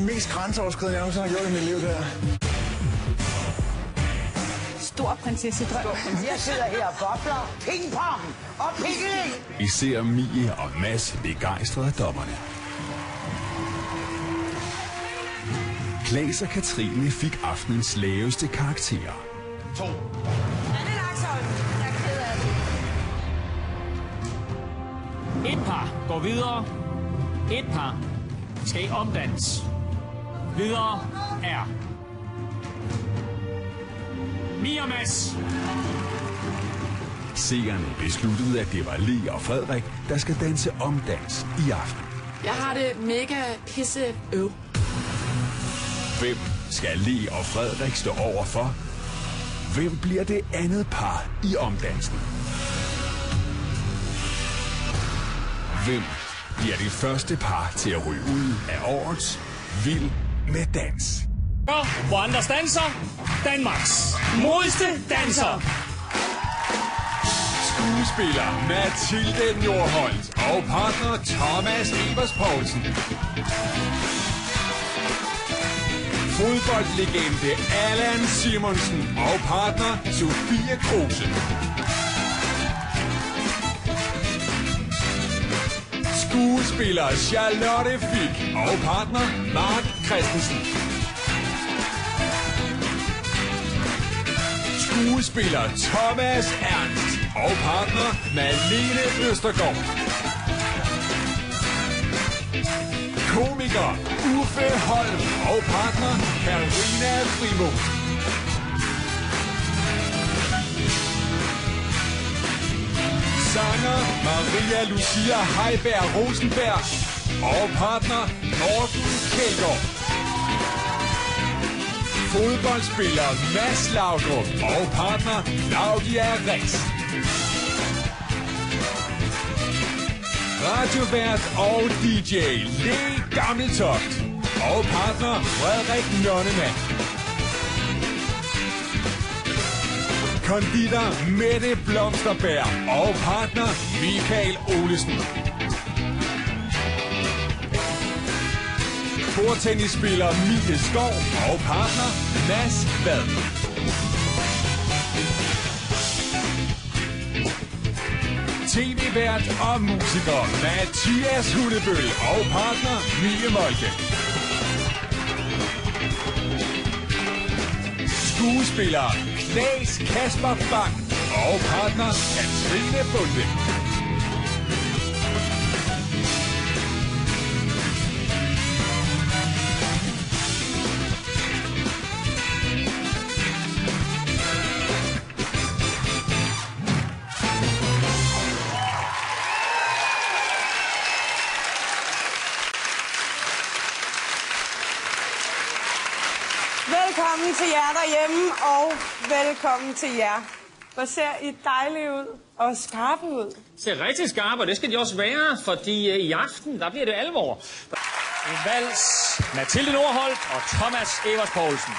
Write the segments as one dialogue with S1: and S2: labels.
S1: mest grænseoverskridende, jeg nogensinde har gjort i mit liv, der.
S2: Stor prinsessedrøm.
S3: Jeg sidder her og bobler. Ping-pong og pikkeling.
S4: Vi ser Mie og Mads begejstrede af dommerne. Claes og Katrine fik aftenens laveste karakterer.
S5: 2. Anne Laksholm, jeg er ked af det.
S6: Et par går videre. Et par skal i omdans. Videre er Mie og Mads.
S4: Seerne besluttede, at det var Le og Frederik, der skal danse omdans i aften.
S2: Jeg har det mega pisse øv.
S4: Hvem skal Le og Frederik stå over for? Hvem bliver det andet par i omdansen? Hvem bliver det første par til at ryge ud af årets Vild med Dans?
S6: Hvor andre danser, Danmarks modeste danser.
S4: Skuespiller Mathilde Nordholt og partner Thomas Evers Poulsen. Fodboldlegende Allan Simonsen og partner Sofie Kruse. Skuespiller Charlotte Fick og partner Mark Christensen. Skuespiller Thomas Ernst og partner Malene Østergaard. Komiker Uffe Holm og partner Karina Frimo. Sanger Maria Lucia Heiberg Rosenberg og partner Morten Kjeldgaard. Fodboldspiller Mads Laudrup og partner Claudia Rex. Radiovært og DJ Le Gammeltoft og partner Frederik Nonnemann. Konditor Mette Blomsterberg og partner Michael Olesen. Bordtennisspiller Mie Skov og partner Mads Vad. TV-vært og musiker Mathias Hundebøl og partner Mie Molke. Skuespiller Claes Kasper Bang og partner Katrine Bunde.
S5: Velkommen til jer derhjemme, og velkommen til jer. Hvor ser I dejlige ud og skarpe ud?
S6: Ser rigtig skarpe, og det skal de også være, fordi i aften, der bliver det alvor. En vals, Mathilde Nordholt og Thomas Evers Poulsen.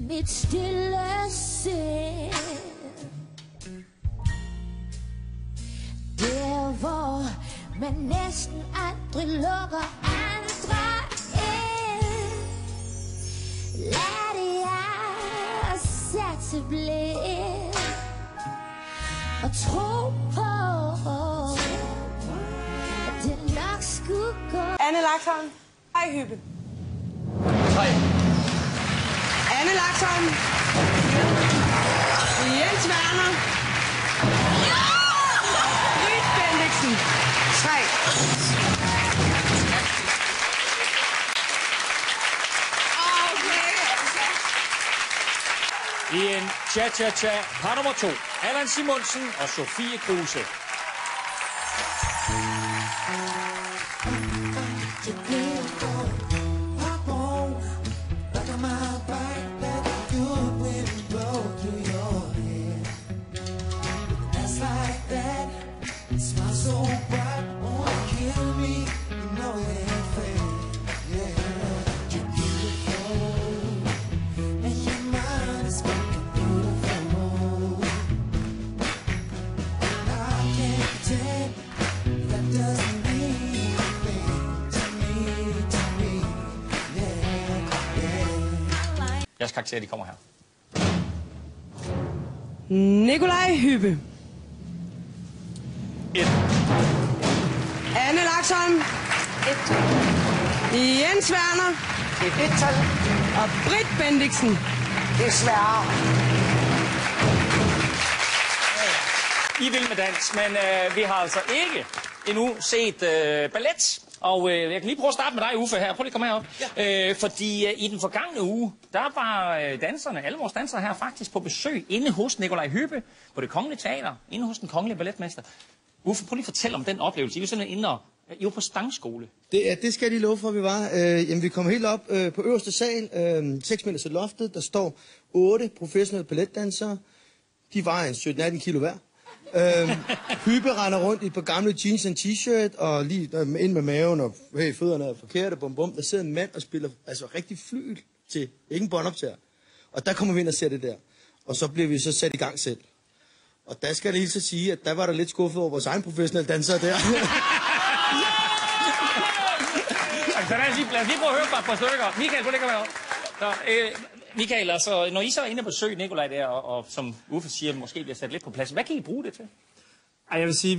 S7: Mit stille sind, der hvor man næsten aldrig lukker andre ind. Lad det jeg satse blind og tro på, at det nok skulle gå.
S5: Anne Laksholm, hej Hyppe.
S1: Hej.
S5: Anne Laksholm. Jens Werner. Britt Bendiksen. 3.
S6: I en cha-cha-cha par nummer 2. Allan Simonsen og Sofie Kruse. Jeres karakterer, de kommer her.
S5: Nikolaj Hübbe.
S6: 1.
S5: Anne Laksholm. 1. Jens Werner.
S3: Et tal.
S5: Og Britt Bendiksen.
S3: Desværre.
S6: I vil med dans, men vi har altså ikke endnu set ballet. Og jeg kan lige prøve at starte med dig, Uffe, her. Prøv lige at komme herop. Ja. Fordi i den forgangne uge, der var danserne, alle vores dansere her, faktisk på besøg inde hos Nikolaj Hübbe på Det Kongelige Teater, inde hos den kongelige balletmester. Uffe, prøv lige at fortælle om den oplevelse. I var simpelthen inde og... I var på stangskole.
S8: Det skal jeg lige love for, at vi var. Jamen, vi kom helt op på øverste sal, 6 meter til loftet. Der står 8 professionelle balletdansere. De vejer 17-18 kilo hver. Hübbe render rundt i et par gamle jeans og en t-shirt, og lige ind med maven, og hey, fødderne er forkerte, bum bum. Der sidder en mand og spiller altså rigtig flygel til, ikke en båndoptager. Og der kommer vi ind og ser det der. Og så bliver vi så sat i gang selv. Og der skal det helt så sige, at der var der lidt skuffet over vores egen professionelle dansere der.
S6: Så lad os lige prøve at høre bare et par stykker. Michael, prøv lige at komme Michael, altså, når I så er inde og besøge Nikolaj der, og som Uffe siger, måske bliver sat lidt på plads, hvad kan I bruge det til?
S9: Jeg vil sige,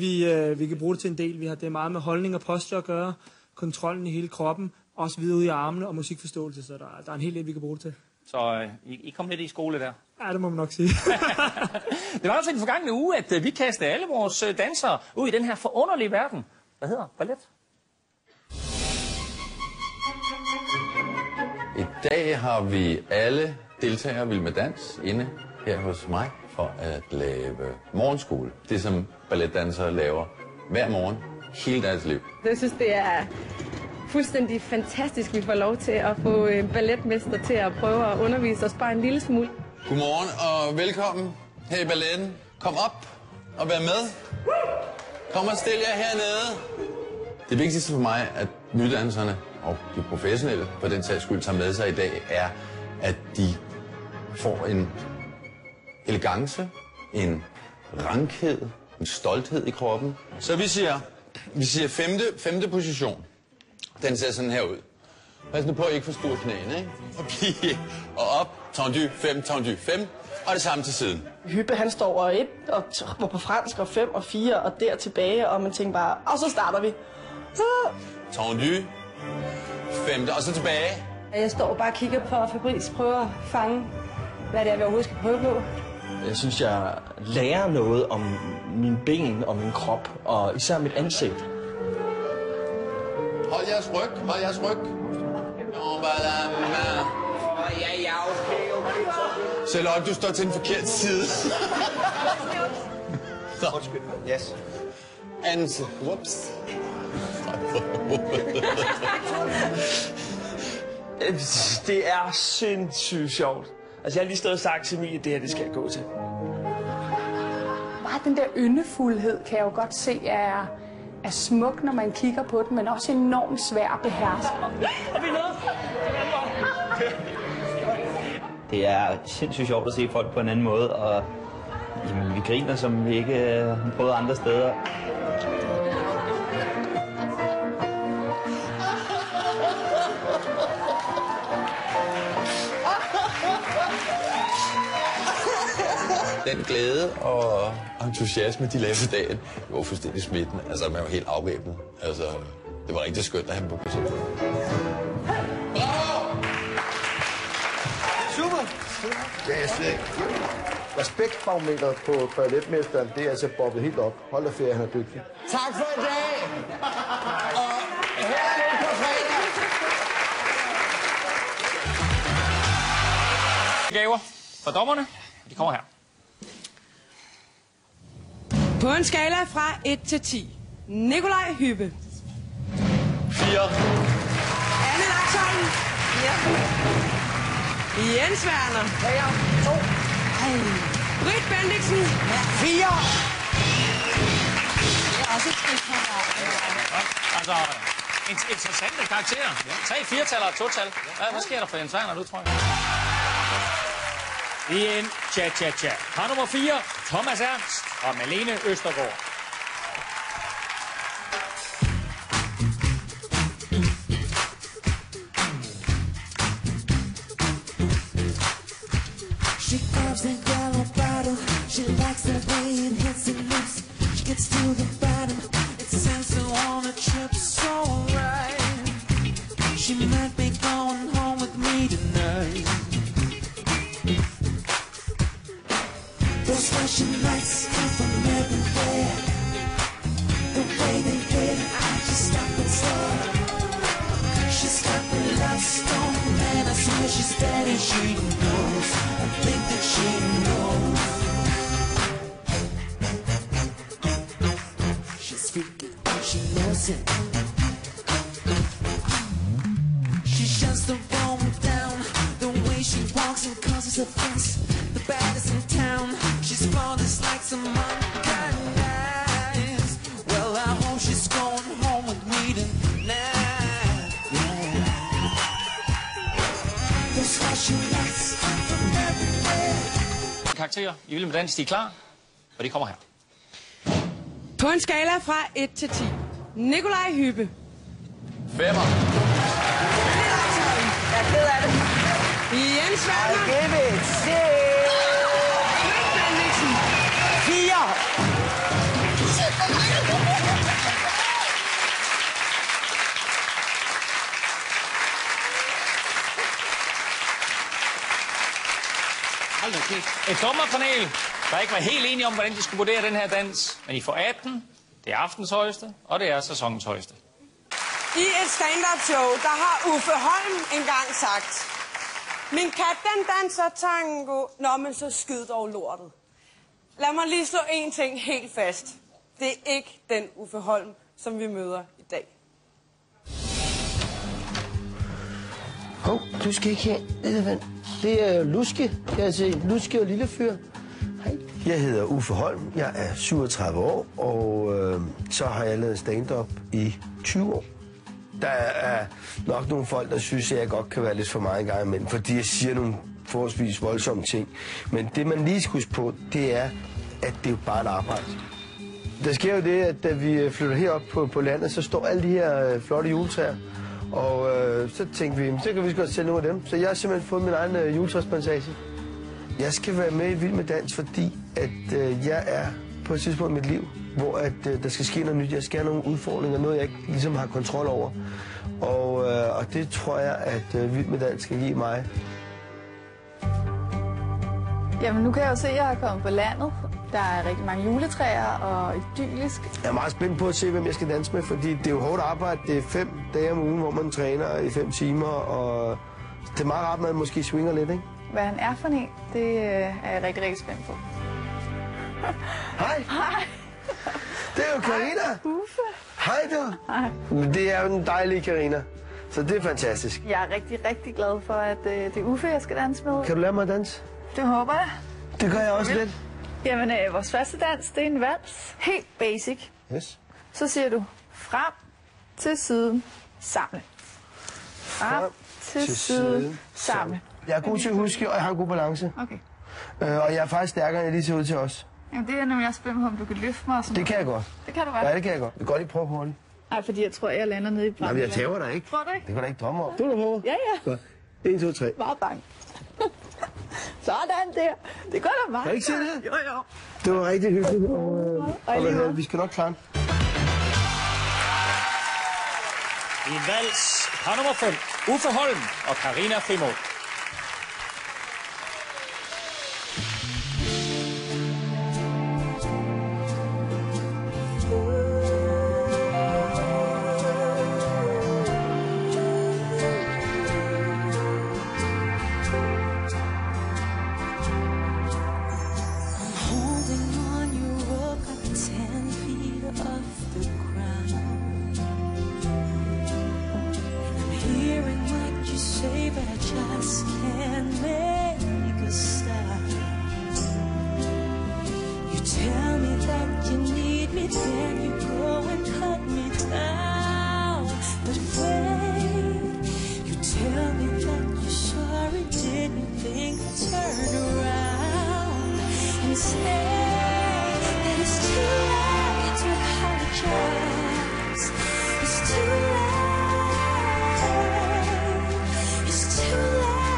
S9: vi kan bruge det til en del. Vi har det meget med holdning og posture at gøre, kontrollen i hele kroppen, også videre ud i armene og musikforståelse, så der er en hel del, vi kan bruge det til.
S6: Så I kom lidt i skole der?
S9: Ja, det må man nok sige.
S6: Det var også i den forgangne uge, at vi kastede alle vores dansere ud i den her forunderlige verden. Hvad hedder ballet?
S10: I dag har vi alle deltagere Vild med Dans inde her hos mig for at lave morgenskole. Det som balletdansere laver hver morgen hele deres liv.
S11: Jeg synes, det er fuldstændig fantastisk, vi får lov til at få en balletmester til at prøve at undervise os bare en lille smule.
S10: Godmorgen og velkommen her i balletten. Kom op og vær med. Kom og stil jer hernede. Det vigtigste for mig, at nydanserne og de professionelle på den sags skyld tager med sig i dag, er, at de får en elegance, en rankhed, en stolthed i kroppen. Så vi siger femte position. Den ser sådan her ud. Pas nu på at ikke forstue knæene, ikke? Og pige, og op, tendu, 5, tendu, 5, og det samme til siden.
S12: Hübbe, han står over 1, og på fransk, og 5 og 4, og der tilbage, og man tænker bare, og så starter vi.
S10: Tendu, 5, og så tilbage.
S11: Jeg står bare og kigger på, og Fabrice prøver at fange, hvad det er, vi overhovedet skal prøve på.
S13: Jeg synes, jeg lærer noget om mine ben og min krop, og især mit ansigt.
S10: Hold jeres ryg, hold jeres ryg. Charlotte, du står til den forkerte side.
S8: Undskyld. Yes.
S10: Anse. Whoops.
S13: Det er sindssygt sjovt. Altså, jeg har lige stået og sagt til Emilie, at det her, det skal jeg gå til.
S2: Bare den der yndefuldhed kan jeg jo godt se er smuk, når man kigger på den, men også enormt svær at beherske.
S14: Det er sindssygt sjovt at se folk på en anden måde, og jamen, vi griner, som vi ikke har prøvet andre steder.
S10: Den glæde og entusiasme, de lavede for dagen, det var fuldstændig smittende. Altså, man var helt afvæbnet. Altså, det var rigtig skønt at have dem på besøg.
S8: Super! Ja, jeg slet ikke. Respektbarometeret på balletmesteren, det er altså bobbet helt op. Hold da ferie, han er dygtig.
S3: Tak for i dag! Og her på fredag!
S6: Gaver fra dommerne. De kommer her.
S5: På en skala fra 1 til 10. Nikolaj Hübbe.
S10: 4.
S5: Anne Laksholm. 4. Jens Werner.
S3: 2.
S5: Britt Bendiksen.
S3: 4.
S6: Altså, interessante karakterer. 3 4-taller og 2-tal. Hvad sker der for Jens Werner nu, tror jeg? I en cha-cha-cha. Par nummer 4, Thomas Ernst og Malene Østergaard.
S7: likes the way it hits and loops. She gets to the bottom. It sends her on a trip so right. She might be going home with me tonight. Those flashing lights come from everywhere. The way they hit, I just stop and stare. She's got the love stone, and I swear she's dead and she knows. I think that she knows. She's freaking, she knows it. She shuts the room down. The way she walks and causes a fuss. The baddest in town. She's flawless like some unkind eyes. Well, I hope she's going home with me tonight. Yeah. Those flashing lights from everywhere.
S6: Karakterer i Vild med Dans, de er klar, og de kommer her.
S5: På en skala fra 1 til 10. Nikolaj Hyppe.
S10: 5'er.
S5: Jeg er ked af det. Jens Werner.
S3: I give it 6.
S5: Britt Bendiksen.
S3: 4.
S6: Hold da kæft. Et dommerpanel, der ikke var helt enige om, hvordan de skulle vurdere den her dans. Men I får 18, det er aftens højeste, og det er sæsonens højeste.
S5: I et stand-up show, der har Uffe Holm engang sagt: min kat, den danser tango. Nå, men så skyd dog lortet. Lad mig lige slå en ting helt fast. Det er ikke den Uffe Holm, som vi møder i dag.
S3: Hov, du skal ikke have. Det er Luske, kan jeg se. Luske og lille fyr. Hej. Jeg hedder Uffe Holm. Jeg er 37 år, og så har jeg lavet stand-up i 20 år. Der er nok nogle folk, der synes, at jeg godt kan være lidt for meget en gang imellem, fordi jeg siger nogle forholdsvis voldsomme ting. Men det, man lige skal huske på, det er, at det er jo bare et arbejde. Der sker jo det, at da vi flytter herop på landet, så står alle de her flotte juletræer. Og så tænkte vi, så kan vi godt sælge nogle af dem. Så jeg har simpelthen fået min egen juletræsplantage. Jeg skal være med i Vild med Dans, fordi at jeg er på et tidspunkt i mit liv, hvor at, der skal ske noget nyt. Jeg skal have nogle udfordringer, noget jeg ikke ligesom har kontrol over. Og det tror jeg, at Vild med Dans skal give mig.
S15: Jamen nu kan jeg jo se, at jeg er kommet på landet. Der er rigtig mange juletræer og idyllisk.
S3: Jeg er meget spændt på at se, hvem jeg skal danse med, fordi det er jo hårdt arbejde. Det er 5 dage om ugen, hvor man træner i 5 timer, og det er meget rart, at man måske swinger lidt, ikke?
S15: Hvad han er for en, det er jeg rigtig, rigtig spændt på.
S3: Hej!
S15: Hej!
S3: Det er jo Karina!
S15: Uffe!
S3: Hej du!
S15: Hej!
S3: Det er jo den dejlige Karina, så det er fantastisk.
S15: Jeg er rigtig, rigtig glad for, at det er Uffe, jeg skal danse med.
S3: Kan du lære mig at danse?
S15: Det håber jeg.
S3: Det gør jeg også lidt.
S15: Jamen, vores første dans, det er en vals. Helt basic.
S3: Yes.
S15: Så siger du frem, til siden, samle. Frem, til siden, samle.
S3: Jeg er god til at huske, og jeg har en god balance.
S15: Okay.
S3: Og jeg er faktisk stærkere, end jeg lige ser ud til os.
S15: Jamen, det er nemlig også spændt på, om du kan løfte mig og sådan
S3: Det kan jeg godt.
S15: Det kan du godt.
S3: Ja, det kan jeg godt. Jeg kan godt lige prøve på det.
S15: Nej, fordi jeg tror, jeg lander nede i branden.
S3: Nej, men jeg tæver dig ikke.
S15: Tror du ikke?
S3: Det kan du ikke drømme om. Du er der på?
S15: Ja, ja.
S3: Godt. 1, 2, 3.
S15: Meget bange. Sådan der. Det går da meget.
S3: Kan du ikke se det?
S15: Jo, jo.
S3: Det var rigtig hyggeligt. Og vi skal nok klare den.
S6: I en vals par nummer 5, Uffe Holm og Karina Frimod.
S7: Tell me that you need me, then you go and cut me down. But wait, you tell me that you're sorry, didn't think I'd turn around and say that it's too late to apologize. It's too late. It's too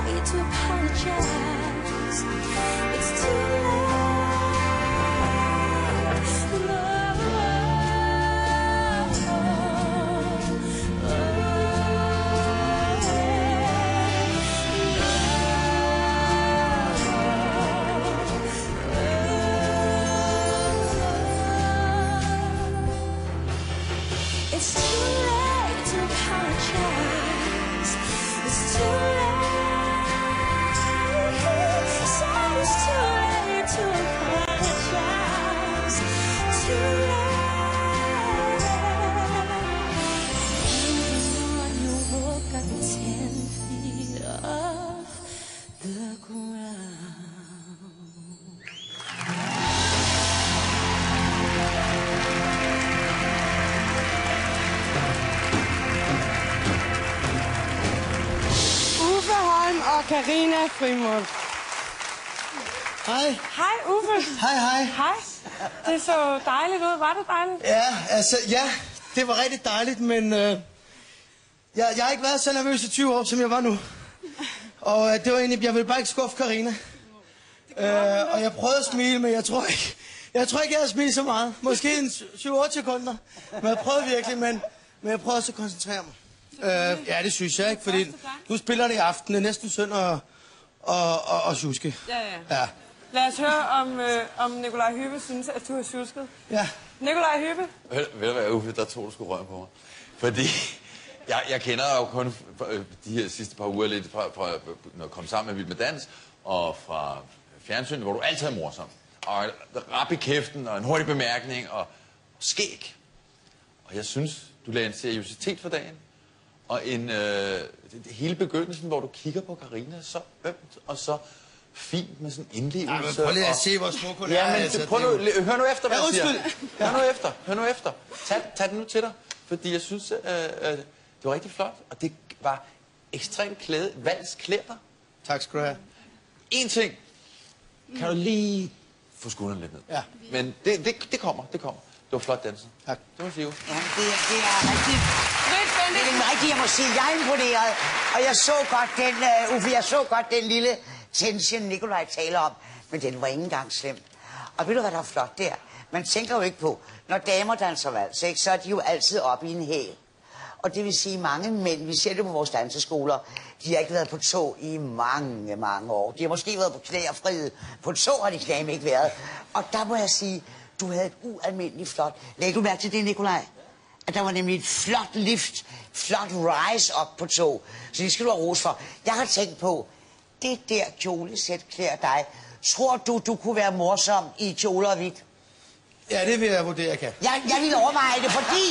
S7: late to apologize. It's too late.
S5: og Karina Frimund.
S8: Hej.
S5: Hej, Uffe.
S8: Hej.
S5: Hej. Det så dejligt ud. Var det dejligt?
S8: Ja, det var rigtig dejligt, men jeg har ikke været så nervøs i 20 år, som jeg var nu. Og det var egentlig, jeg ville bare ikke skuffe Karina. Og jeg prøvede at smile, men jeg tror ikke, jeg har smilet så meget. Måske en 7-8 sekunder. Men jeg prøvede virkelig, men jeg prøvede også at koncentrere mig. Ja, det synes jeg ikke, fordi du spiller det i aften. Det er næsten synd og sjuske.
S5: Ja. Lad os høre, om Nikolaj Hyppe synes, at du har sjusket.
S8: Ja.
S5: Nikolaj Hyppe?
S10: Ved du hvad, Uffe, der tog du sgu røven på mig. Fordi jeg kender jo kun de her sidste par uger lidt fra når jeg kom sammen med Vild med Dans, og fra fjernsynet, hvor du altid er morsom. Og rap i kæften, og en hurtig bemærkning, og skæg. Og jeg synes, du lagde en seriøsitet for dagen. Og hele begyndelsen, hvor du kigger på Karina, så ømt og så fint med sådan indlevelse.
S8: Ja, men prøv lige at se, hvor smuk hun er.
S10: Ja, men
S8: altså,
S10: hør nu efter, hvad jeg siger.
S8: Undskyld.
S10: Hør nu efter. Tag den nu til dig. Fordi jeg synes, det var rigtig flot. Og det var ekstremt valgs klæder.
S8: Tak skal du have.
S10: En ting. Kan du lige få skulderen lidt ned?
S8: Ja.
S10: Men det kommer. Det var flot danset.
S8: Tak.
S10: Det var Siv.
S16: Ja, det er rigtigt. Det er rigtigt, jeg må sige. Jeg er imponeret. Og jeg så godt den, Uffe, den lille tension, Nikolaj taler om. Men den var ikke engang slemt. Og ved du, hvad der er flot der? Man tænker jo ikke på, når damer danser vals, ikke, så er de jo altid oppe i en hæl. Og det vil sige, mange mænd, vi ser det på vores danseskoler, de har ikke været på tå i mange, mange år. De har måske været på knæ og friet. På tå har de knæme ikke været. Og der må jeg sige, du havde et ualmindeligt flot. Læg du mærke til det, Nikolaj? At der var nemlig et flot lift, flot rise op på tå. Så det skal du have ros for. Jeg har tænkt på, det der kjolesæt klæder dig. Tror du kunne være morsom i kjole og hvidt?
S8: Ja, det vil jeg vurdere, jeg kan.
S16: Jeg vil overveje det, fordi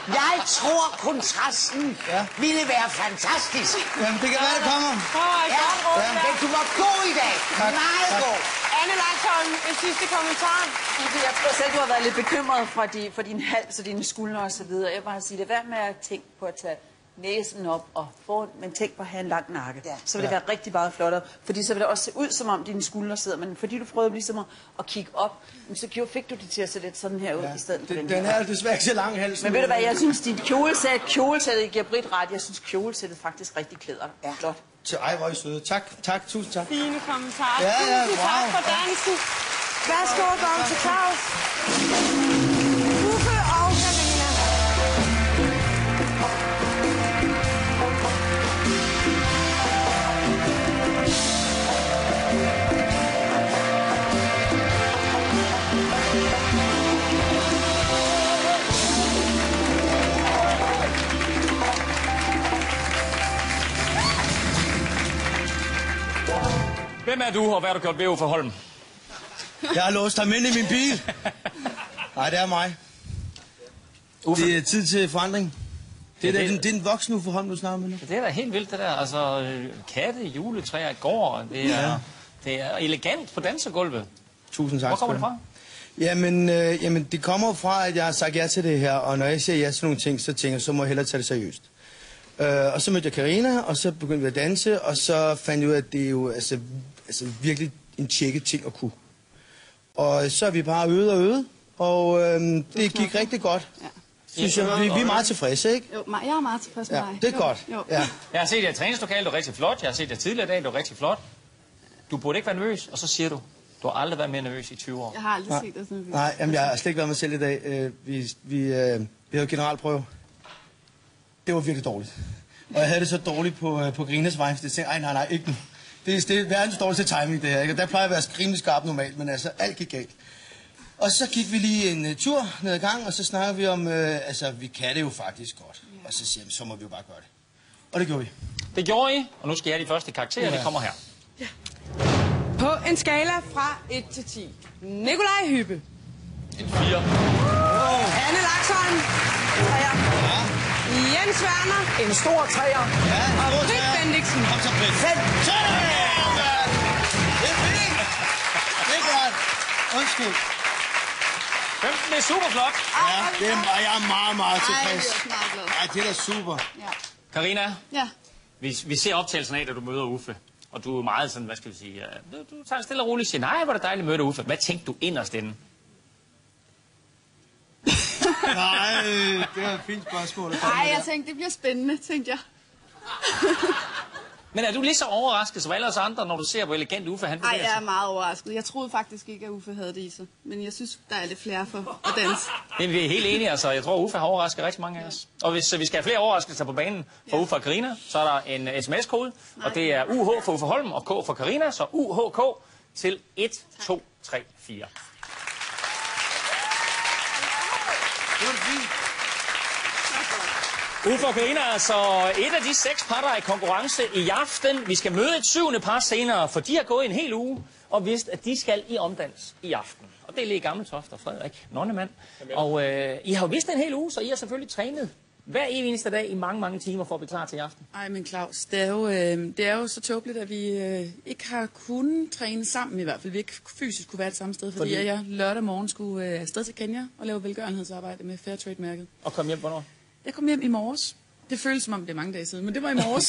S16: jeg tror, kontrasten ville være fantastisk.
S8: Jamen, det kan være, det kommer.
S16: Men du var god i dag. Meget god.
S5: Anne Langsholm, en sidste kommentar.
S17: Jeg tror selv, du har været lidt bekymret for din hals og dine skuldre og så videre. Jeg vil bare sige, det er værd med at tænke på at tage næsen op og foran, men tænk på at have en lang nakke. Så vil det være rigtig meget flottere, fordi så vil det også se ud, som om dine skuldre sidder, men fordi du prøvede ligesom at kigge op, så fik du det til at se lidt sådan her ud i stedet for
S8: den her er desværre ikke så lang hals.
S17: Men ved du hvad, jeg synes, dit kjolesæt giver Britt ret. Jeg synes, kjolesættet faktisk rigtig klæder dig. Flot.
S8: Ej, hvor er I søde. Tak, tusind tak.
S5: Fine kommentarer.
S8: Ja,
S5: Tusind tak for dansen. Værsgo, dom til Claus. Uffe og Karina.
S6: Hvem er du, og hvad har du gjort ved Uffe Holm?
S8: Jeg har låst ham ind i min bil. Nej, det er mig. Uffe. Det er tid til forandring. Det er den voksne Uffe Holm, du snakker med nu.
S6: Det er da helt vildt, det der. Altså, katte, juletræer, gård. Det er elegant på dansegulvet.
S8: Tusind tak.
S6: Hvor kommer det fra?
S8: Jamen, det kommer fra, at jeg har sagt ja til det her, og når jeg siger ja til nogle ting, så tænker jeg, så må jeg hellere tage det seriøst. Og så mødte jeg Karina, og så begyndte vi at danse, og så fandt jeg ud af, at det er jo altså virkelig en tjekket ting at kunne. Og så er vi bare øvet, og det gik rigtig godt. Ja. Synes jeg, vi er meget tilfredse, ikke?
S15: Jo, jeg er meget tilfreds med dig.
S8: Det er godt.
S15: Ja.
S6: Jeg har set jer i træningslokalet, du er rigtig flot. Jeg har set jer tidligere i dag, du er rigtig flot. Du burde ikke være nervøs, og så siger du har aldrig været mere nervøs i 20 år.
S15: Jeg har aldrig set dig sådan nervøs.
S8: Nej, jamen, jeg har slet ikke været mig selv i dag. Vi havde generalprøve. Det var virkelig dårligt. Og jeg havde det så dårligt på Karinas vej, for jeg tænkte, nej, ikke nu. Det er verdens dårligste timing, det her. Ikke? Der plejer at være rimelig skarpt normalt, men altså, alt gik galt. Og så gik vi lige en tur ned ad gang, og så snakker vi om, vi kan det jo faktisk godt. Ja. Og så siger vi, så må vi jo bare gøre det. Og det gjorde vi.
S6: Det gjorde I, og nu skal jeg have de første karakterer, det kommer her.
S5: Ja. På en skala fra 1 til 10. Nikolaj Hyppe.
S10: En 4.
S5: Anne Langsholm. 3'er. Jens Werner.
S8: En stor 3'er. Ja,
S5: og Britt Bendiksen.
S8: Kom så, Britt. 5. Det er fint. Det er godt. Undskyld.
S6: 15 er super flot.
S8: Ja, jeg er meget, meget tilfreds. Ja, det er da super.
S6: Karina,
S15: ja.
S6: vi ser optagelsen af, da du møder Uffe. Og du er meget sådan, hvad skal vi sige, du tager stille og roligt og siger, nej, hvor er det dejligt at møde dig, Uffe. Hvad tænkte du inderst inde?
S8: Nej, det er et fint spørgsmål.
S15: Nej, jeg tænkte, det bliver spændende, tænkte jeg.
S6: Men er du lige så overrasket som alle os andre, når du ser, hvor elegant Uffe han bevæger
S15: Nej,
S6: sig?
S15: jeg er meget overrasket. Jeg troede faktisk ikke, at Uffe havde det i sig. Men jeg synes, der er lidt flere for at danse.
S6: Det er vi helt enige, altså. Jeg tror, Uffe har overrasket rigtig mange af os. Og hvis vi skal have flere overraskelser på banen for Uffe og Karina, så er der en sms-kode, og det er UH for Uffe Holm og K for Karina, så UHK til 1, 2, 3, 4. Uffe og Karina er altså et af de 6 par, der er i konkurrence i aften. Vi skal møde et 7. par senere, for de har gået en hel uge og vidst, at de skal i omdans i aften. Og det er lige Gammeltoft og Frederik Nonnemand. Og I har jo vidst en hel uge, så I har selvfølgelig trænet hver eneste dag i mange, mange timer for at blive klar til i aften.
S18: Ej, men Claus, det er jo så tåbeligt, at vi ikke har kunnet træne sammen i hvert fald. Vi ikke fysisk kunne være det samme sted, fordi jeg lørdag morgen skulle afsted til Kenya og lave velgørenhedsarbejde med Fairtrade-mærket.
S6: Og kom hjem hvornår?
S18: Jeg kom hjem i morges. Det føles som om, det er mange dage siden, men det var i morges.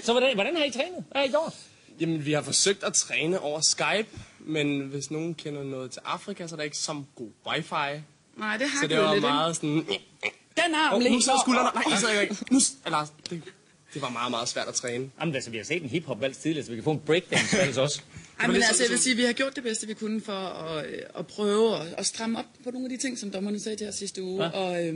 S6: Så hvordan har I trænet? Hvad har I gjort?
S19: Jamen, vi har forsøgt at træne over Skype, men hvis nogen kender noget til Afrika, så er der ikke så god wifi.
S18: Nej, det har
S19: så det var
S18: lidt,
S19: meget sådan...
S18: Den arm
S19: nu
S18: lige.
S19: sidder skuldrene. Nej, det sidder jeg ikke. Lars, det var meget, meget svært at træne.
S6: Jamen altså, vi har set en hiphop-vals tidligere, så vi kan få en breakdance-vals også.
S18: Ej, men altså, jeg vil sige, vi har gjort det bedste, vi kunne for at prøve at stramme op på nogle af de ting, som dommerne sagde til os sidste uge. Ja. Og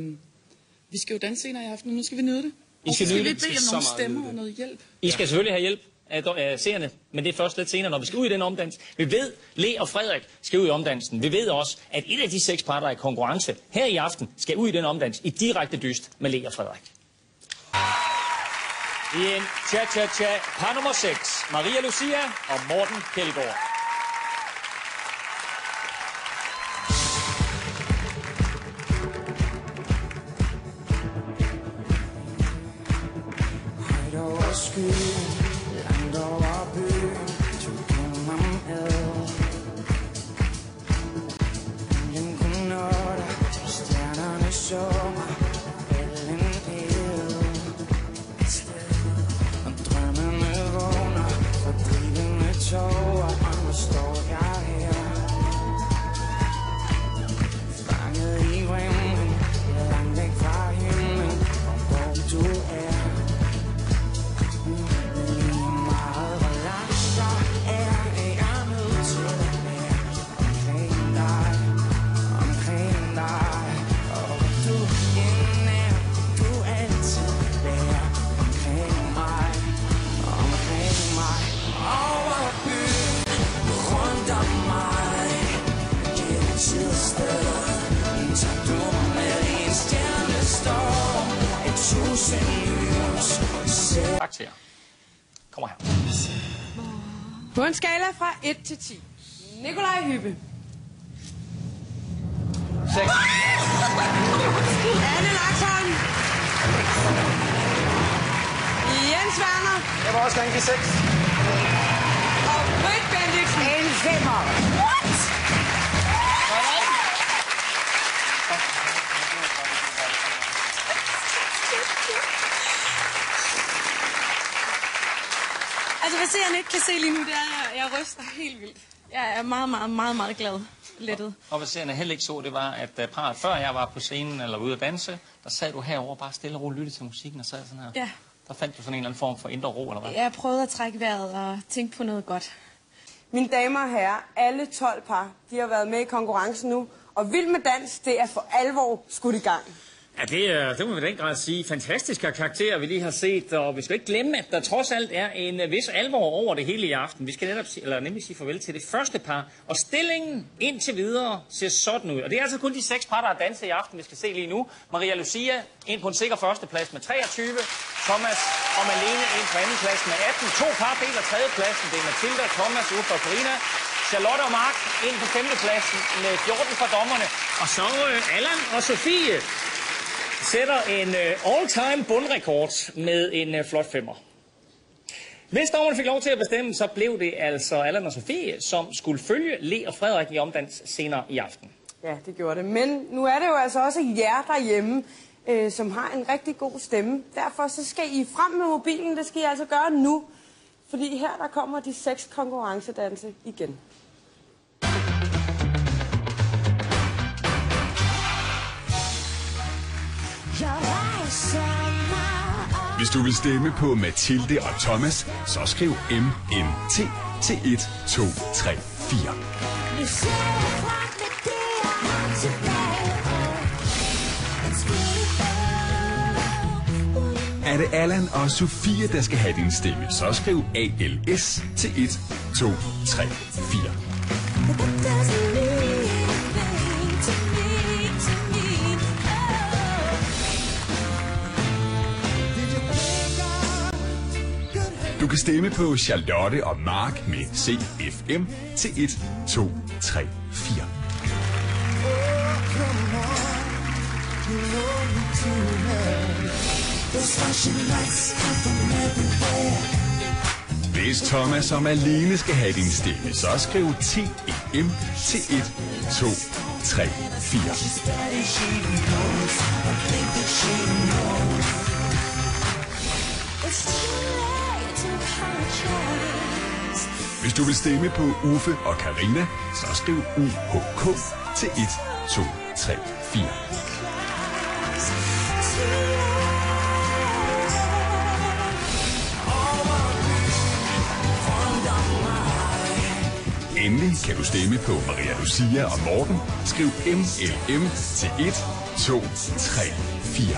S18: vi skal jo danse senere i aften, og nu skal vi nyde det.
S6: I skal
S18: nyde
S6: det.
S18: Vi bede om nogle stemmer og noget hjælp.
S6: I skal selvfølgelig have hjælp af seerne, men det er først lidt senere, når vi skal ud i den omdans. Vi ved, Le og Frederik skal ud i omdansen. Vi ved også, at et af de 6 par, der er i konkurrence her i aften, skal ud i den omdans i direkte dyst med Le og Frederik. I en cha-cha-cha par nummer 6, Maria Lucia og Morten Kjeldgaard.
S7: Langt over byen, tog gennem ad. Ingen kunne nå dig, til stjernerne så mig. Ellen ed. Og drømmene vågner, fordrivende tåger. Og nu står jeg her, fanget i ringen, langt væk fra himlen, hvor du er.
S6: Karakter. Kommer her.
S5: På en skala fra 1 til 10. Nikolaj Hübbe.
S1: 6.
S5: Anne Laksholm. Jens Werner.
S1: Jeg vil også gerne give 6.
S5: Og Britt Bendiksen.
S16: En 5'er.
S5: What?
S11: Altså, hvad seerne ikke kan se lige nu, det er, at jeg ryster helt vildt. Jeg er meget, meget, meget, meget glad. Lettet.
S6: Og hvad seerne heller ikke så, det var, at parret før jeg var på scenen eller ude at danse, der sad du herover bare stille og roligt, lyttede til musikken og sad sådan her.
S11: Ja.
S6: Der fandt du sådan en eller anden form for indre ro, eller hvad?
S11: Jeg prøvede at trække vejret og tænke på noget godt.
S5: Mine damer og herrer, alle 12 par, de har været med i konkurrencen nu. Og Vild med Dans, det er for alvor skudt i gang.
S6: Ja, det må vi den grad sige. Fantastiske karakterer, vi lige har set, og vi skal ikke glemme, at der trods alt er en vis alvor over det hele i aften. Vi skal nemlig sige farvel til det første par, og stillingen indtil videre ser sådan ud. Og det er altså kun de 6 par, der har danset i aften, vi skal se lige nu. Maria Lucia ind på en sikker førsteplads med 23, Thomas og Malene ind på andenplads med 18. 2 par deler tredjepladsen, det er Mathilda, Thomas, Uffe og Karina. Charlotte og Mark ind på 5. pladsen med 14 fra dommerne. Og så Allan og Sofie sætter en all-time bundrekord med en flot 5'er. Hvis dommerne fik lov til at bestemme, så blev det altså Allan og Sofie, som skulle følge Le og Frederik i omdans senere i aften.
S5: Ja, det gjorde det. Men nu er det jo altså også jer derhjemme, som har en rigtig god stemme. Derfor så skal I frem med mobilen. Det skal I altså gøre nu. Fordi her der kommer de 6 konkurrencedanse igen.
S4: Hvis du vil stemme på Mathilde og Thomas, så skriv MNT til 1, 2, 3, 4. Er det Allan og Sofie, der skal have din stemme, så skriv ALS til 1, 2, 3, 4. Du kan stemme på Charlotte og Mark med CFM til 1, 2, 3, 4. Hvis Thomas og Malene skal have din stemme, så skriv TEM til 1, 2, 3, 4. Hvis du vil stemme på Uffe og Karina, så skriv UHK til 1, 2, 3, 4. Endelig kan du stemme på Maria Lucia og Morten. Skriv MLM til 1, 2, 3, 4.